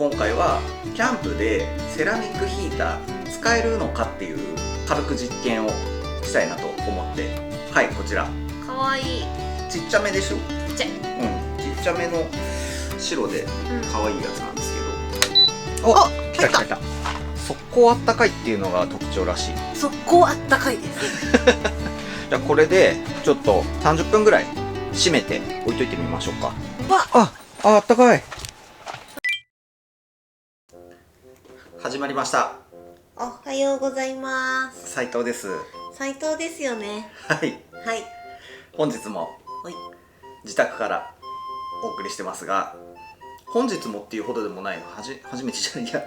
今回はキャンプでセラミックヒーター使えるのかっていう軽く実験をしたいなと思って、はい、こちらかわいい。ちっちゃめでしょ。ちっちゃい。ちっちゃめの白で可愛いやつなんですけど、お、来た来た来た。速攻あったかいっていうのが特徴らしい。速攻あったかいです。じゃあこれでちょっと30分ぐらい閉めて置いといてみましょうか。あったかい。始まりました。おはようございます。斉藤です。斉藤ですよね。はい、はい。本日もはい。自宅からお送りしてますが、本日もっていうほどでもないの初めてじゃないや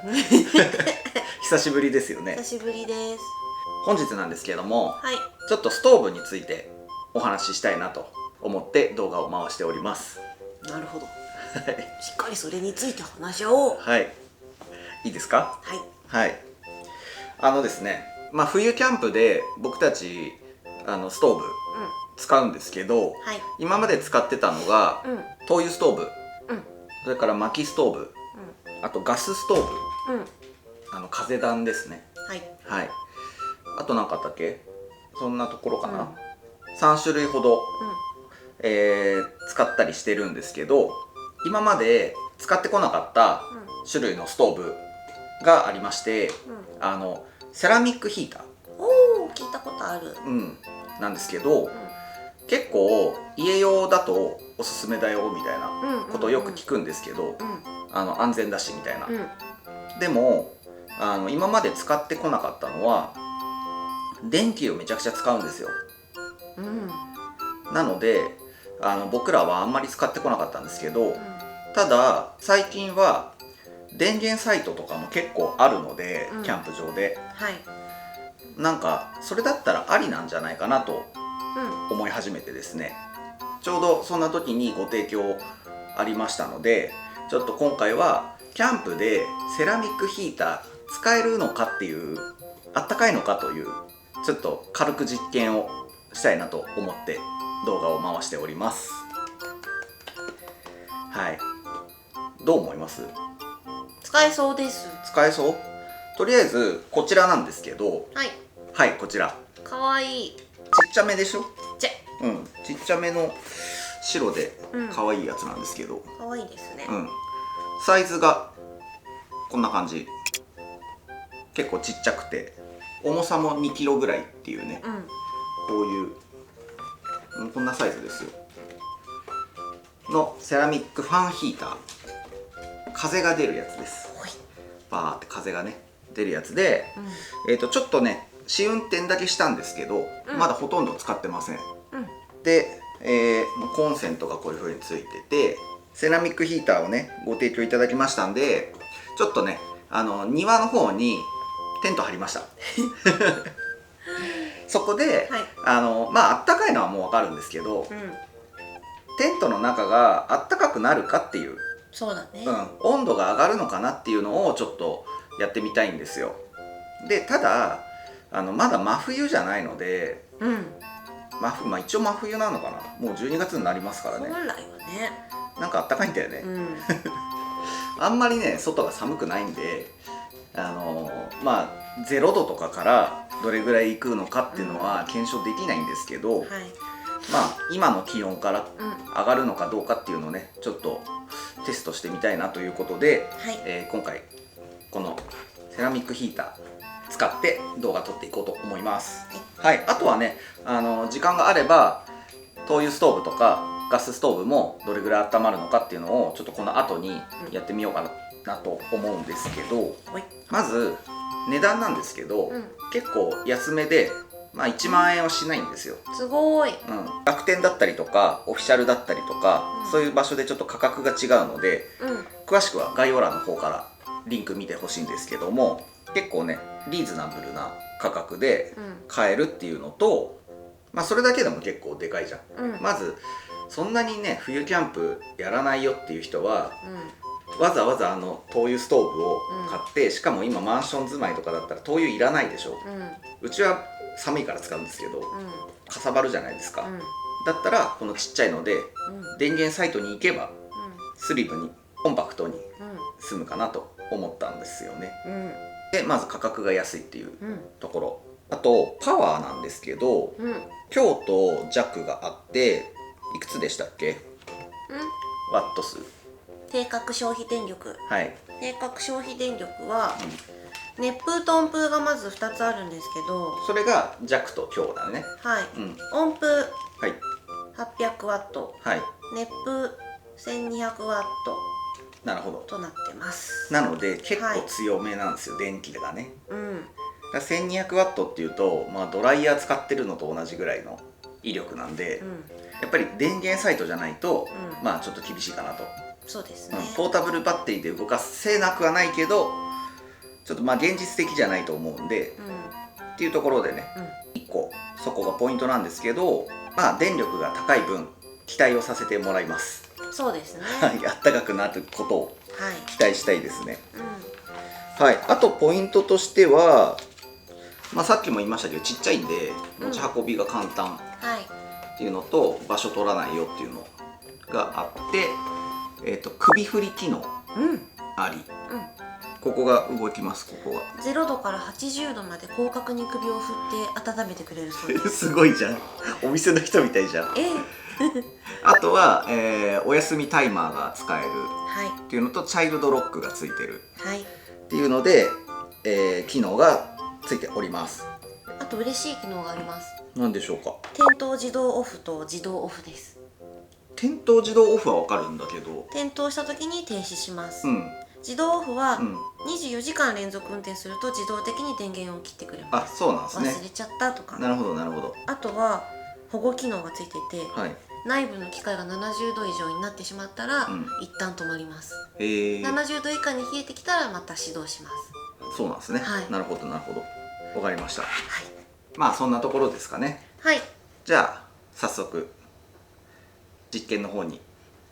久しぶりですよね。久しぶりです。本日なんですけれども、はい。ちょっとストーブについてお話ししたいなと思って動画を回しております。なるほど。はいしっかりそれについて話し合おう。はい、いいですか。はい。はい、ですね、冬キャンプで僕たちストーブ使うんですけど、はい。今まで使ってたのが、灯油ストーブ、それから薪ストーブ、あとガスストーブ、風暖ですね。はい。はい。あと何かあったっけ？そんなところかな。3種類ほど、使ったりしてるんですけど、今まで使ってこなかった種類のストーブがありまして、セラミックヒーター、おお、聞いたことある。なんですけど、結構家用だとおすすめだよみたいなことをよく聞くんですけど、安全だしみたいな。でも今まで使ってこなかったのは電気をめちゃくちゃ使うんですよ。なので僕らはあんまり使ってこなかったんですけど、ただ最近は電源サイトとかも結構あるので、キャンプ場でなんかそれだったらありなんじゃないかなと思い始めてですね、ちょうどそんな時にご提供ありましたので、ちょっと今回はキャンプでセラミックヒーター使えるのかっていう、あったかいのかというちょっと軽く実験をしたいなと思って動画を回しております。はい、どう思います？使えそうです。使えそう？とりあえずこちらなんですけど、はい。こちらかわいい。ちっちゃめでしょ。ちっちっちゃめの白で可愛いやつなんですけど、かわいいですね。サイズがこんな感じ。結構ちっちゃくて重さも2キロぐらいっていうね、こういうこんなサイズですよのセラミックファンヒーター、風が出るやつです。バーって風がね出るやつで、ちょっとね試運転だけしたんですけど、まだほとんど使ってません。で、コンセントがこういう風についてて、セラミックヒーターをねご提供いただきましたんで、ちょっとね庭の方にテント張りましたそこで、あったかいのはもう分かるんですけど、テントの中があったかくなるかっていう、そうだね。温度が上がるのかなっていうのをちょっとやってみたいんですよ。でただまだ真冬じゃないので、一応真冬なのかな、もう12月になりますからね。本来はね、なんかあったかいんだよね、あんまりね外が寒くないんで、0度とかからどれぐらいいくのかっていうのは検証できないんですけど、今の気温から上がるのかどうかっていうのをねちょっとテストしてみたいなということで、今回このセラミックヒーター使って動画撮っていこうと思います。あとはね時間があれば灯油ストーブとかガスストーブもどれぐらい温まるのかっていうのをちょっとこの後にやってみようかなと思うんですけど、まず値段なんですけど、結構安めで、1万円はしないんですよ。すごい。楽天だったりとかオフィシャルだったりとか、そういう場所でちょっと価格が違うので、詳しくは概要欄の方からリンク見てほしいんですけども、結構ねリーズナブルな価格で買えるっていうのと、それだけでも結構でかいじゃん。まずそんなにね冬キャンプやらないよっていう人は、わざわざ灯油ストーブを買って、しかも今マンション住まいとかだったら灯油いらないでしょ。うちは寒いから使うんですけど、かさばるじゃないですか。だったらこのちっちゃいので、電源サイトに行けばスリムにコンパクトに済むかなと思ったんですよね。うん。でまず価格が安いっていううん。ところ、あとパワーなんですけど、うん。うん。強と弱があって、いくつでしたっけ？ワット数。定格消費電力。はい。定格消費電力は、熱風と温風がまず2つあるんですけど、それが弱と強だね。はい。うん。温風はい800ワット、はい。熱風1200ワットなるほど。となってます。なので結構強めなんですよ、電気がね。うん。だから1200ワットっていうと、まあ、ドライヤー使ってるのと同じぐらいの威力なんで、うん。やっぱり電源サイトじゃないと、うんまあちょっと厳しいかなと、そうですね。ポータブルバッテリーで動かせなくはないけど、ちょっとまあ現実的じゃないと思うんで、っていうところでね、1個そこがポイントなんですけど、まあ電力が高い分期待をさせてもらいます。そうですね。はい、あったかくなることをはい。期待したいですね。うはい、あとポイントとしては、まあ、さっきも言いましたけどちっちゃいんで持ち運びが簡単ん。はい。っていうのと、場所取らないよっていうのがあって、首振り機能うん。あり、うん。ここが動きます。ここが0度から80度まで広角に首を振って温めてくれるそうです。すごいじゃん、お店の人みたいじゃん。ええ。あとは、お休みタイマーが使えるはっていうのと、チャイルドロックがついてるい。はい。っていうので、機能がついております。あと嬉しい機能があります。何でしょうか？点灯自動オフと自動オフです。点灯自動オフは分かるんだけど、点灯した時に停止します。うん自動オフはうん、 24時間連続運転すると自動的に電源を切ってくれまあ、す。そうなんですね。忘れちゃったとか。なるほどなるほど。あとは保護機能がついていて、はい。内部の機械が70度以上になってしまったら、うん一旦止まります。70 70度以下に冷えてきたらまた始動します。そうなんですね。はいなるほどなるほど。わかりました。はい。まあそんなところですかね。はい。じゃあ早速実験の方に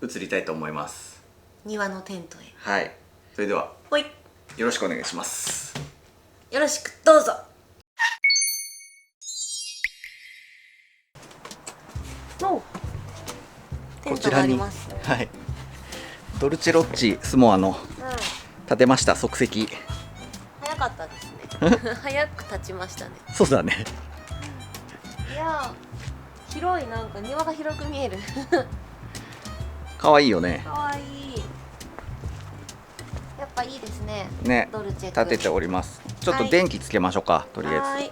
移りたいと思います。庭のテントへ。はい。それではほい。よろしくお願いします。よろしくどうぞ。お。テントがあります。はい。ドルチェロッチスモアの建てました即席。早かったですね。早く立ちましたね。そうだね。いやー、広い、なんか庭が広く見える。可愛いよね。かわいい。やっぱいいですね。ね。ドルチェ立てております。ちょっと電気つけましょうか。とりあえず。ず。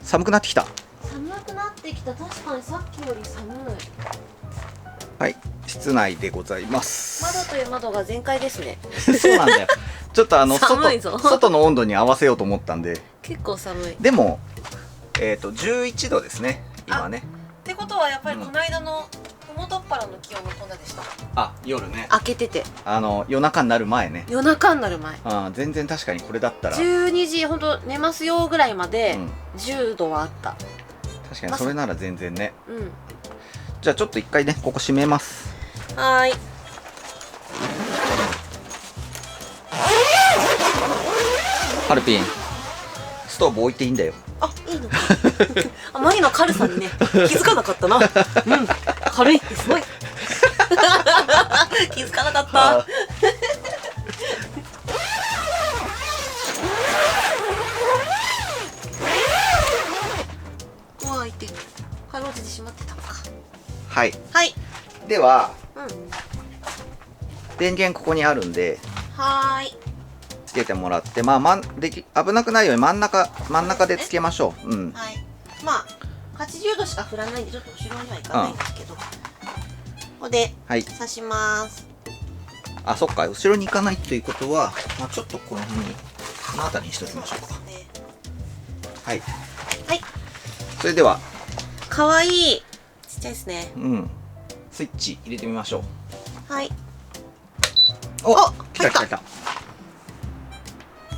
寒くなってきた。寒くなってきた。確かにさっきより寒い。はい。室内でございます。窓という窓が全開ですね。そうなんだよ。ちょっと寒いぞ外の温度に合わせようと思ったんで。結構寒い。っでも、11度ですね。今ね。てことはやっぱりこの間のふもとっぱらの気温もこんなでした。あ、夜ね。開けてて。夜中になる前ね。夜中になる前。全然確かにこれだったら。 12時ほんと寝ますよぐらいまでうん10度はあった。確かにそれなら全然ね。うん。じゃあちょっと一回ね、ここ閉めます。はーい。ハルピン、ストーブ置いていいんだよ。あ、いいのか。あまりの軽さにね、気づかなかったな。うん、軽いってすごい。気づかなかった。うわ、開いて、かろうじてしまってたのか。はい。はい。では、うん。電源ここにあるんで、はーい。つけてもらって、まあ、危なくないように真ん中でつけましょう。うん。はい。まあ、80度しか振らないんで、ちょっと後ろにはいかないんですけど。ここで、はい。刺します。あ、そっか。後ろに行かないっていうことは、まあ、ちょっとこの辺に、この辺りにしときましょうか。ね。はい。はい。それでは、かわいい。ちっちゃいですね。うん。スイッチ入れてみましょう。はい。お、あ来た来た来た。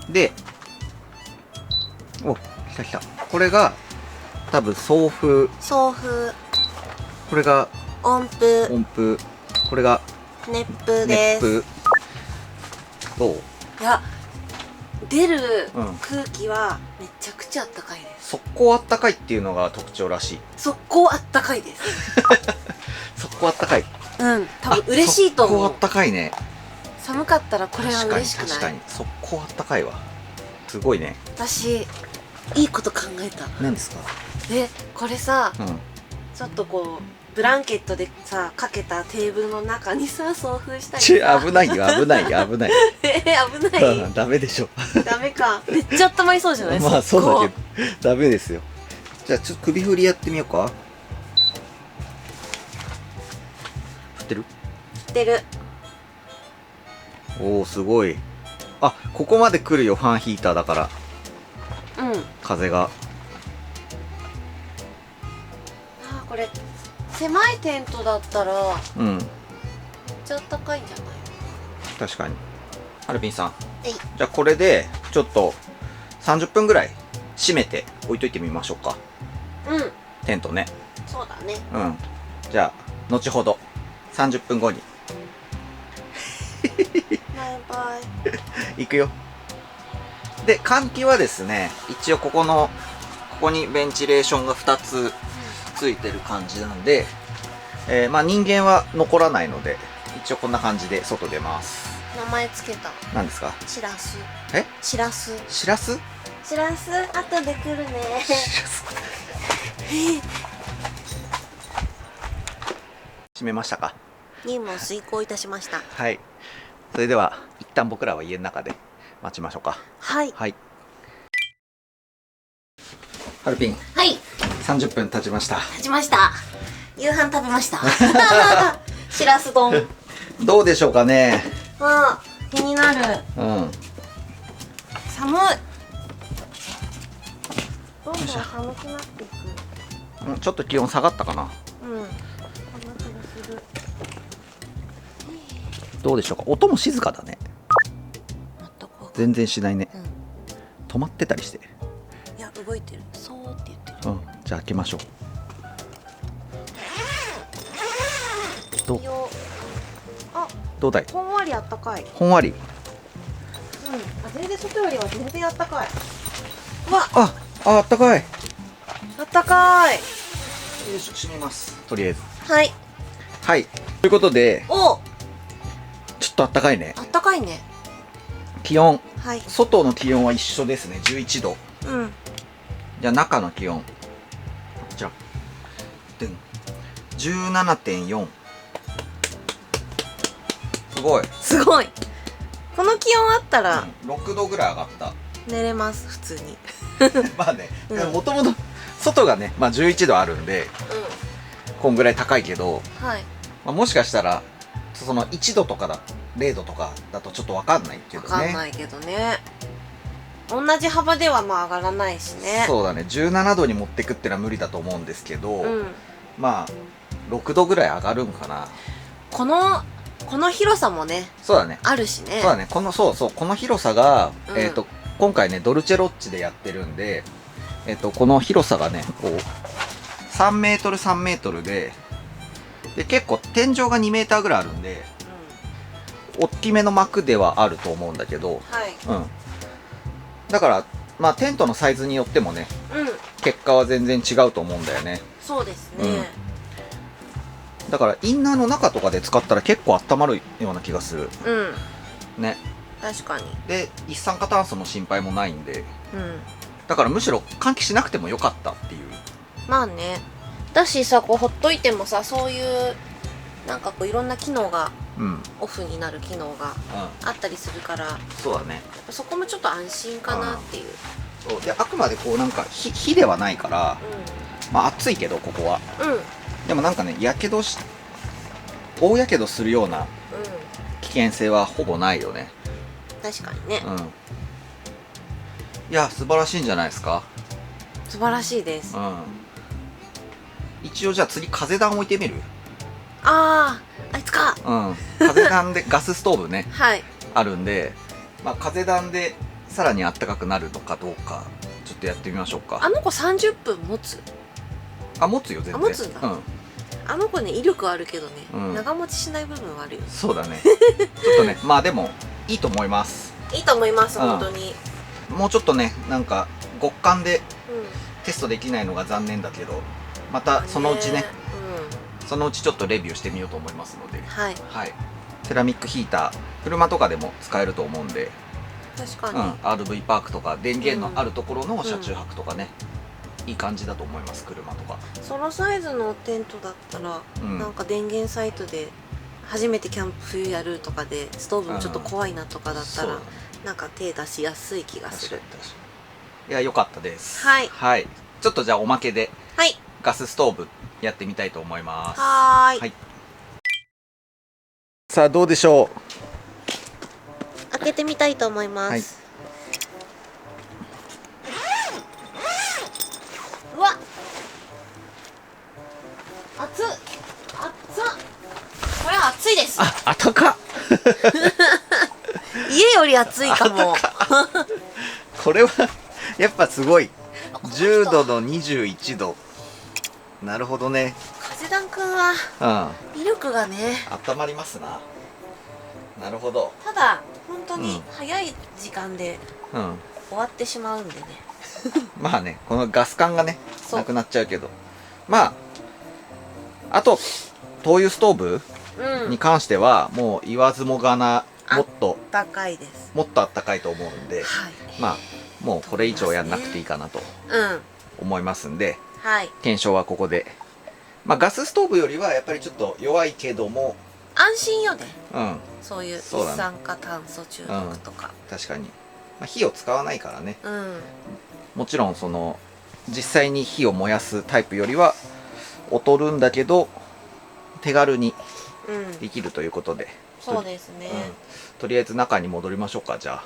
で、お、来た来た。これが、多分送風。送風、これが温風、温風。これが熱風です。熱風。どう？いや、出るうん空気はめちゃくちゃあったかいです。速攻あったかいっていうのが特徴らしい。速攻あったかいです。速攻あったかい。うん、多分嬉しいと思う。速攻あったかいね。寒かったらこれは嬉しくない？確かに速攻あったかいわ。すごいね。私いいこと考えた。何ですか？これさ、うん。ちょっとこうブランケットでさかけたテーブルの中にさ送風したりさ。危ないよ、危ないよ、危ない。危ない。ダメでしょ。ダメか。めっちゃ温まりそうじゃない？まあそうだけどダメですよ。じゃあちょっと首振りやってみようか。振ってる？振ってる。おお、すごい。あ、ここまで来るよ、ファンヒーターだから。うん。風が。これ狭いテントだったらうん。めっちゃ暖かいんじゃない？確かに。ハルピンさん。えい。じゃあこれでちょっと30分ぐらい閉めて置いといてみましょうか。うん。テントね。そうだね。うん。じゃあ後ほど30分後にバイバイ。行くよ。で換気はですね、一応ここにベンチレーションが2つついてる感じなんで、まあ人間は残らないので一応こんな感じで外出ます。名前つけた。何ですか？しらす。え？しらす。しらす？しらす後で来るね。閉めましたか？任務を遂行いたしました。はい。それでは一旦僕らは家の中で待ちましょうか。はい。はい。ハルピン。はい。30分経ちました。立ちました。夕飯食べました。しらす丼。どうでしょうかね。あ、気になる。うん。寒い。どんどん寒くなっていく。ちょっと気温下がったかな。うん。こんな気がする。どうでしょうか。音も静かだね。全く。全然しないね。うん。止まってたりして。いや、動いてる。そうって言ってる。うん。じゃあ開けましょう。どう？あ、どうだい？ほんわりあったかい。ほんわり。うん。あ、全然外よりは全然あったかい。うわ、あったかい。あったかい。よいしょ、閉めます。とりあえず。はい。はい。ということで、お、ちょっとあったかいね。あったかいね。気温。はい。外の気温は一緒ですね。11度。うん。じゃあ中の気温。じゃあ、でん。17.4。すごい。すごい。この気温あったら6度ぐらい上がった。寝れます、普通に。まあね、うんもともと外がね、まあ11度あるんで、こんぐらい高いけど、はい。まあ、もしかしたら、その1度とか0度とかだとちょっとわかんないけどね。わかんないけどね。同じ幅ではまあ上がらないしね。そうだね、17度に持ってくってのは無理だと思うんですけど、うん。まあ、6度ぐらい上がるんかな。この広さもね、そうだね。あるしね。そうだね、この広さが、うん今回ね、ドルチェロッチでやってるんで、この広さがね、こう、3メートル3メートルで、結構天井が2メーターぐらいあるんで、大きめの幕ではあると思うんだけど、はい。うん。だから、まあテントのサイズによってもね、うん。結果は全然違うと思うんだよね。そうですね。だからインナーの中とかで使ったら結構温まるような気がする。うん。ね。確かに。で、一酸化炭素の心配もないんで、うん。だからむしろ換気しなくてもよかったっていう。まあね。だしさ、こうほっといてもさ、そういうなんかこういろんな機能がうん。オフになる機能があったりするから、そうだね。そこもちょっと安心かなっていう。そうで、あくまでこうなんか火ではないから、まあ暑いけどここは。うん。うん。うん。でもなんかね、大やけどするような危険性はほぼないよね。確かにね。うん。いや、素晴らしいんじゃないですか。素晴らしいです。うん。一応じゃあ次風暖置いてみる？ああいつか。うん。風暖でガスストーブね、はい。あるんで、まあ風暖でさらに暖かくなるのかどうか、ちょっとやってみましょうか。あの子30分持つ。持つよ、全然。持つんだうん。あの子ね、威力あるけどね、うん長持ちしない部分はあるよ。そうだね。ちょっとね、まあでも、いいと思います。いいと思います、うん本当に。もうちょっとね、なんか、極寒でうん。テストできないのが残念だけど、またそのうちね、そのうちちょっとレビューしてみようと思いますので。はい。はい。セラミックヒーター車とかでも使えると思うんで、確かに、RV パークとか電源のあるところの車中泊とかね、いい感じだと思います。車とかそのサイズのテントだったら、なんか電源サイトで初めてキャンプ冬やるとかでストーブもちょっと怖いなとかだったら、なんか手出しやすい気がする。いや、良かったです。はい、はい、ちょっとじゃあおまけではいガスストーブやってみたいと思います。はーい、さあどうでしょう。開けてみたいと思います。うわっ、熱っ、熱っ、これは熱いです。あったか家より暑いかも。これはやっぱすごい。10度の21度。なるほどね。風団くんは威力がね、温まりますな。なるほど。ただ本当に早い時間で終わってしまうんでね。まあね、このガス管がねなくなっちゃうけど、まああと灯油ストーブに関してはもう言わずもがな、もっと高いです。もっとあったかいと思うんで、まあもうこれ以上やんなくていいかなと思いますんで、検証はここで。まあガスストーブよりはやっぱりちょっと弱いけども安心よね。そういう一酸化炭素中毒とか、確かに、まあ、火を使わないからね、もちろんその実際に火を燃やすタイプよりは劣るんだけど手軽にできるということで、そうですね、とりあえず中に戻りましょうか。じゃあ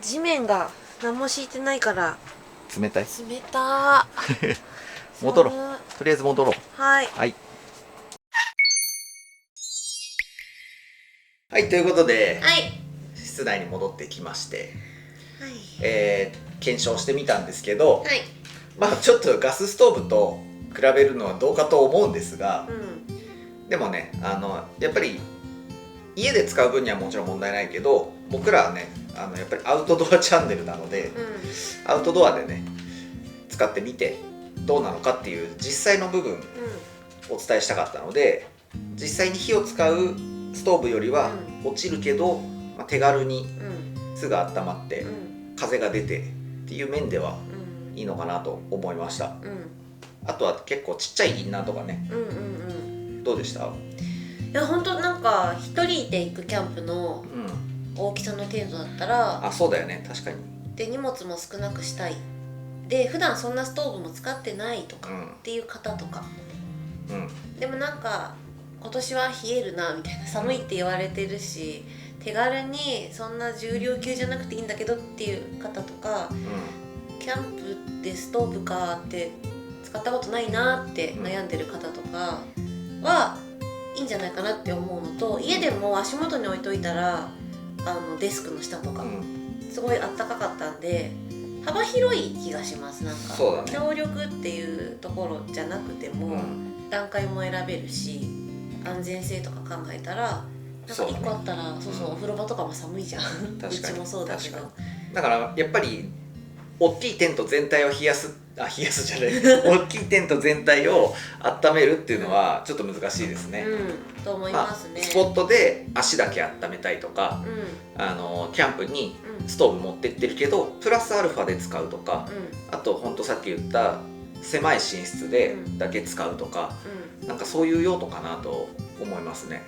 地面が何も敷いてないから冷たい。冷た戻ろう。とりあえず戻ろう。はい、はいはい、ということで、室内に戻ってきまして、検証してみたんですけど、まあちょっとガスストーブと比べるのはどうかと思うんですが、でもね、やっぱり家で使う分にはもちろん問題ないけど、僕らはねやっぱりアウトドアチャンネルなので、アウトドアでね使ってみてどうなのかっていう実際の部分お伝えしたかったので、実際に火を使うストーブよりは落ちるけど、まあ、手軽にすぐ温まって風が出てっていう面ではいいのかなと思いました。あとは結構ちっちゃいインナーとかね、どうでした？いや本当なんか一人で行くキャンプの大きさの程度だったら、そうだよね、確かに。で荷物も少なくしたい、で普段そんなストーブも使ってないとかっていう方とか、でもなんか今年は冷えるなみたいな、寒いって言われてるし手軽にそんな重量級じゃなくていいんだけどっていう方とか、キャンプでストーブかって使ったことないなって悩んでる方とかはいいんじゃないかなって思うのと、家でも足元に置いといたらデスクの下とかすごいあったかかったんで、幅広い気がします。なんか強力っていうところじゃなくても段階も選べるし、安全性とか考えたらなんか1個あったら、そうそう、お風呂場とかも寒いじゃん。うちもそうだけど。だからやっぱり大きいテント全体を冷やすじゃない大きいテント全体を温めるっていうのはちょっと難しいですね。と思いますね。スポットで足だけ温めたいとか、キャンプにストーブ持ってってるけどプラスアルファで使うとか、あとほんとさっき言った狭い寝室でだけ使うとか、なんかそういう用途かなと思いますね。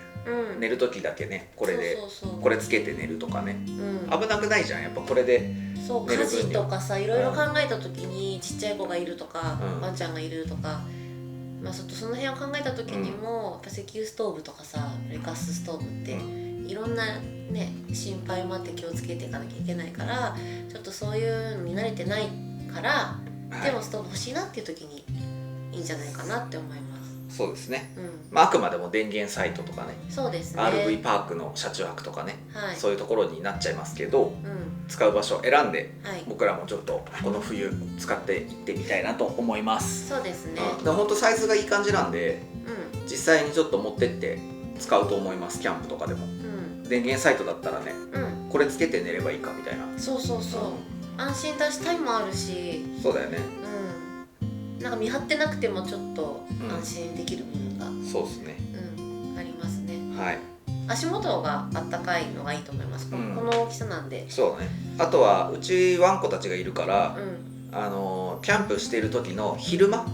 寝る時だけねこれでこれつけて寝るとかね、危なくないじゃんやっぱこれで。そう家事とかさいろいろ考えた時に、ちっちゃい子がいるとか、ワンちゃんがいるとか、まあ、その辺を考えた時にも、やっぱ石油ストーブとかさガスストーブっていろんなね心配もあって気をつけていかなきゃいけないから、ちょっとそういうのに慣れてないから、でもストーブ欲しいなっていう時にいいんじゃないかなって思います。そうですね、まあ、あくまでも電源サイトとかね、そうですね、 RV パークの車中泊とかね、そういうところになっちゃいますけど、使う場所を選んで、僕らもちょっとこの冬使っていってみたいなと思います。そうですね、でほんとサイズがいい感じなんで、実際にちょっと持ってって使うと思います。キャンプとかでも、電源サイトだったらね、これつけて寝ればいいかみたいな。そうそうそう、安心だしタイムあるし。そうだよね、なんか見張ってなくてもちょっと安心できる部分が、そうですね、ありますね。はい、足元があったかいのがいいと思います、この大きさなんで。そうね。あとはうちワンコたちがいるから、キャンプしている時の昼間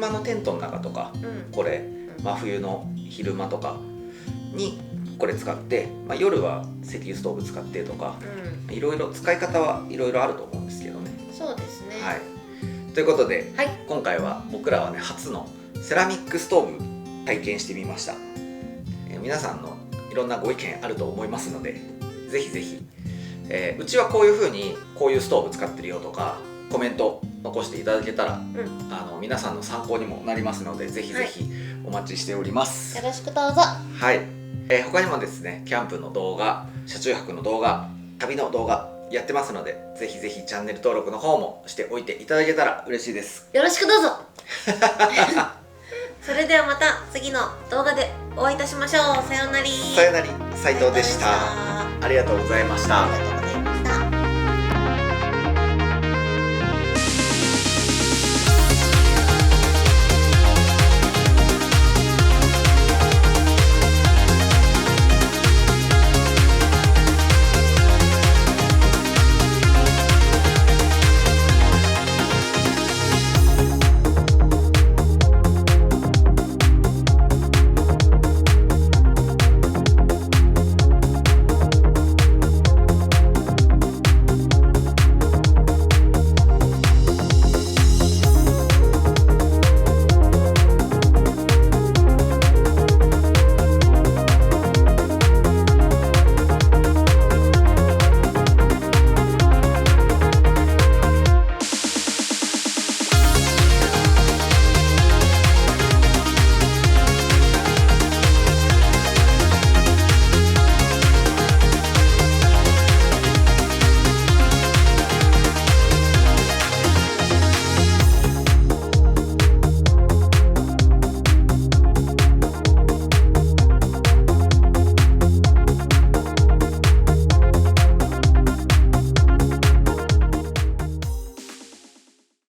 のテントの中とか、これ真冬の昼間とかにこれ使って、夜は石油ストーブ使ってとか、いろいろ使い方はいろいろあると思うんですけどね。そうですね。はい。ということで、今回は僕らはね初のセラミックストーブ体験してみました。皆さんのいろんなご意見あると思いますので、ぜひぜひ、うちはこういう風にこういうストーブ使ってるよとかコメント残していただけたら、皆さんの参考にもなりますので、ぜひぜひお待ちしております。よろしくどうぞ。はい。他にもですね、キャンプの動画、車中泊の動画、旅の動画やってますので、ぜひぜひチャンネル登録の方もしておいていただけたら嬉しいです。よろしくどうぞ。それではまた次の動画でお会いいたしましょう。さようなら。さようなら。斉藤でした。ありがとうございました。